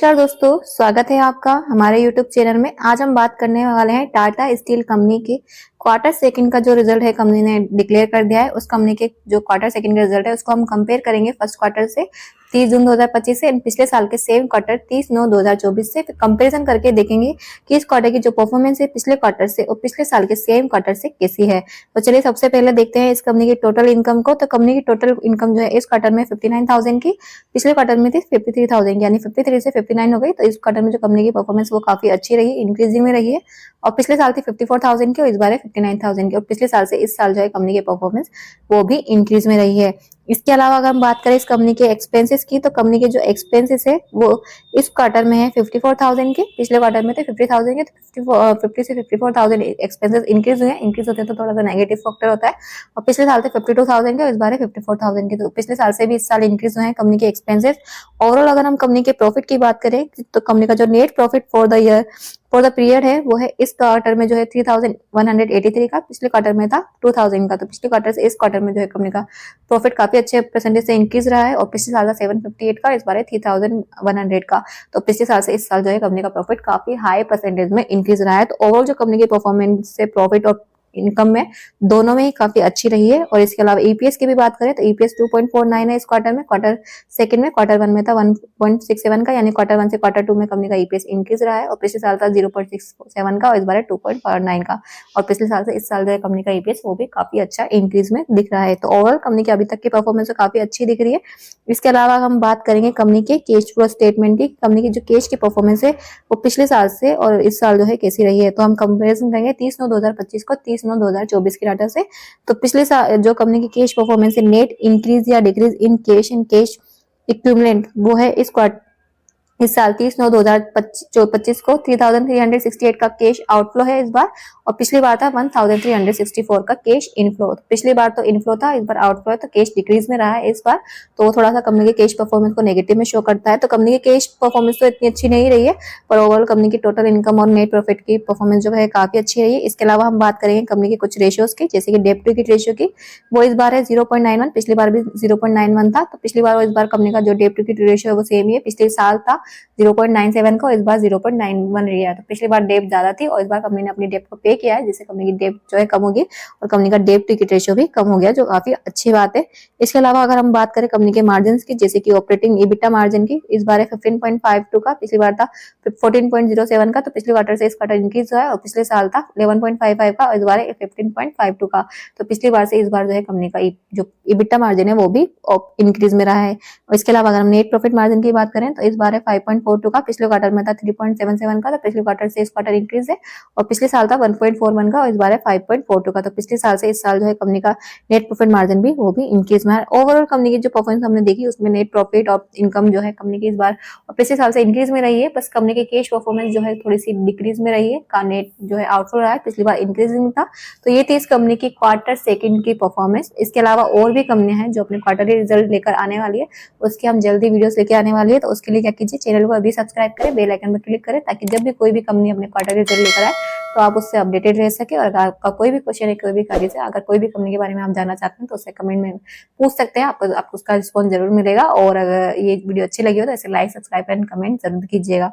नमस्कार दोस्तों, स्वागत है आपका हमारे YouTube चैनल में। आज हम बात करने वाले हैं टाटा स्टील कंपनी की क्वार्टर सेकंड का जो रिजल्ट है कंपनी ने डिक्लेयर कर दिया है। उस कंपनी के जो क्वार्टर सेकंड का रिजल्ट है उसको हम कंपेयर करेंगे फर्स्ट क्वार्टर से 30 जून 2025 से पिछले साल के सेम क्वार्टर 30/9/2024 से कंपैरिजन करके देखेंगे कि इस क्वार्टर की जो परफॉर्मेंस है पिछले क्वार्टर से और पिछले साल के सेम क्वार्टर से कैसी है। तो चलिए सबसे पहले देखते हैं इस कंपनी की टोटल इनकम को। तो कंपनी की टोटल इनकम जो है इस क्वार्टर में 59,000 की, पिछले क्वार्टर में थी 53,000 यानी 53 से 59 हो गई। तो इस क्वार्टर में जो कंपनी की परफॉर्मेंस वो काफी अच्छी रही, इंक्रीजिंग में रही है। और पिछले साल थी 54,000 की और इस बार है 59,000 की। और पिछले साल से इस साल जो है कंपनी की परफॉर्मेंस वो भी इंक्रीज में रही है। इसके अलावा अगर हम बात करें इस कंपनी के एक्सपेंसेस की, तो कंपनी के जो एक्सपेंसेस है वो इस क्वार्टर में है 54,000 के, पिछले क्वार्टर में थे 50,000 के। तो 50 से 54,000 एक्सपेंसेस इंक्रीज हुए हैं। इंक्रीज होते हैं तो थोड़ा सा नेगेटिव फैक्टर होता है। और पिछले साल थे 52,000 के और इस बार है 54,000 के। तो पिछले साल से भी इस साल इंक्रीज हुए हैं कंपनी के एक्सपेंसेस। ओवरऑल अगर हम कंपनी के प्रॉफिट की बात करें तो कंपनी का जो net profit for the period है वो है इस क्वार्टर में जो है 3,183 का, पिछले क्वार्टर में था 2,000 का। तो पिछले क्वार्टर से इस क्वार्टर में जो है कंपनी का प्रॉफिट काफी अच्छे परसेंटेज से इंक्रीज रहा है। और पिछले साल का 758 का, इस बार है 3,100 का। तो पिछले साल से इस साल जो है कंपनी का प्रॉफिट काफी हाई परसेंटेज में इंक्रीज रहा है। तो ओवरऑल जो कंपनी की परफॉर्मेंस से प्रॉफिट और इनकम में दोनों में ही काफी अच्छी रही है। और इसके अलावा ईपीएस की भी बात करें तो ईपीएस 2.49 है इस क्वार्टर में। क्वार्टर सेकंड में, क्वार्टर वन में था 1.67 का, यानी क्वार्टर वन से क्वार्टर टू में कंपनी का ईपीएस इंक्रीज रहा है। और पिछले साल था 0.67 का और इस बार है 2.49 का। और पिछले साल से इस साल जो है कंपनी का ईपीएस वो भी काफी अच्छा इंक्रीज में दिख रहा है। तो ओवरऑल कंपनी की अभी तक की परफॉर्मेंस काफी अच्छी दिख रही है। इसके अलावा हम बात करेंगे कंपनी के कैश फ्लो स्टेटमेंट की। कंपनी की जो कैश की परफॉर्मेंस है वो पिछले साल से और इस साल जो है कैसी रही है। तो हम कंपेरिजन करेंगे 30/9/2025 को 30/9/2024 के डाटा से। तो पिछले साल जो कंपनी की कैश परफॉर्मेंस है, नेट इंक्रीज या decrease in cash and cash equivalent, वो है इस साल 30/9/2025 को 3,368 का कैश आउटफ्लो है इस बार। और पिछली बार था 1,364 का कैश इनफ्लो। पिछली बार तो इनफ्लो था, इस बार आउटफ्लो है, तो कैश डिक्रीज में रहा है इस बार। तो थोड़ा सा कंपनी के कैश परफॉर्मेंस को नेगेटिव में शो करता है। तो कंपनी की कैश परफॉर्मेंस तो इतनी अच्छी नहीं रही है, पर ओवरऑल कंपनी की टोटल इनकम और नेट प्रॉफिट की परफॉर्मेंस जो है काफी अच्छी रही है। इसके अलावा हम बात करेंगे कंपनी के कुछ रेशियोज की, जैसे कि डेट टू इक्विटी रेशियो की। वो इस बार है 0.91, पिछली बार भी 0.91 था। तो पिछली बार और इस बार कंपनी का जो डेट टू इक्विटी रेशियो है वो सेम ही है। पिछले साल था 0.97 का और इस बार 0.91 लिया। तो पिछली बार डेप ज्यादा थी और इस बार कंपनी ने अपनी डेप को पे किया है, जिससे कंपनी की डेप जो है कम होगी और कंपनी का डेप टू इक्विटी रेशियो भी कम हो गया, जो काफी अच्छी बात है। इसके अलावा अगर हम बात करें कंपनी के मार्जिन की, जैसे कि ऑपरेटिंग इबिटा मार्जिन की, इस बार है 15.52 का, पिछली बार था 14.07 का। तो पिछले क्वार्टर से इस क्वार्टर इंक्रीज हुआ है। और पिछले साल था 11.55 का और इस बार है 15.52 का। तो पिछली बार से इस बार जो है कंपनी का जो इबिटा मार्जिन है वो भी इंक्रीज में रहा है। और इसके अलावा अगर हम नेट प्रॉफिट मार्जिन की बात करें तो इस बार है 5.42 का, पिछले क्वार्टर में था 3.77 का। तो पिछले क्वार्टर से इस क्वार्टर इंक्रीज है। और पिछले साल था 1.41 का और इस बार है 5.42 का। तो पिछले साल से इस साल जो है कंपनी का नेट प्रॉफिट मार्जिन भी वो भी इंक्रीज में है। ओवरऑल कंपनी की जो परफॉर्मेंस हमने देखी उसमें नेट प्रॉफिट और इनकम जो है कंपनी की इस बार और पिछले साल से इंक्रीज में रही है। बस कंपनी की कैश परफॉर्मेंस जो है थोड़ी सी डिक्रीज में रही है, का नेट जो है आउटफ्लो रहा है, पिछली बार इंक्रीजिंग था। तो ये थी इस कंपनी की क्वार्टर सेकंड की परफॉर्मेंस। इसके अलावा और भी कंपनियां हैं जो अपने क्वार्टरली रिजल्ट लेकर आने वाली है, उसकी हम जल्दी वीडियोस लेके आने वाली है। तो उसके लिए क्या कीजिए, चैनल को अभी सब्सक्राइब करें, बेल आइकन पर क्लिक करें, ताकि जब भी कोई भी कंपनी अपने क्वार्टरली रिजल्ट लेकर आए तो आप उससे अपडेटेड रह सके। और अगर आपका कोई भी क्वेश्चन है, कोई भी कार्य से अगर कोई भी कंपनी के बारे में आप जानना चाहते हैं तो उससे कमेंट में पूछ सकते हैं, आपको उसका रिस्पॉन्स जरूर मिलेगा। और अगर ये वीडियो अच्छी लगी हो तो इसे लाइक, सब्सक्राइब एंड कमेंट जरूर कीजिएगा।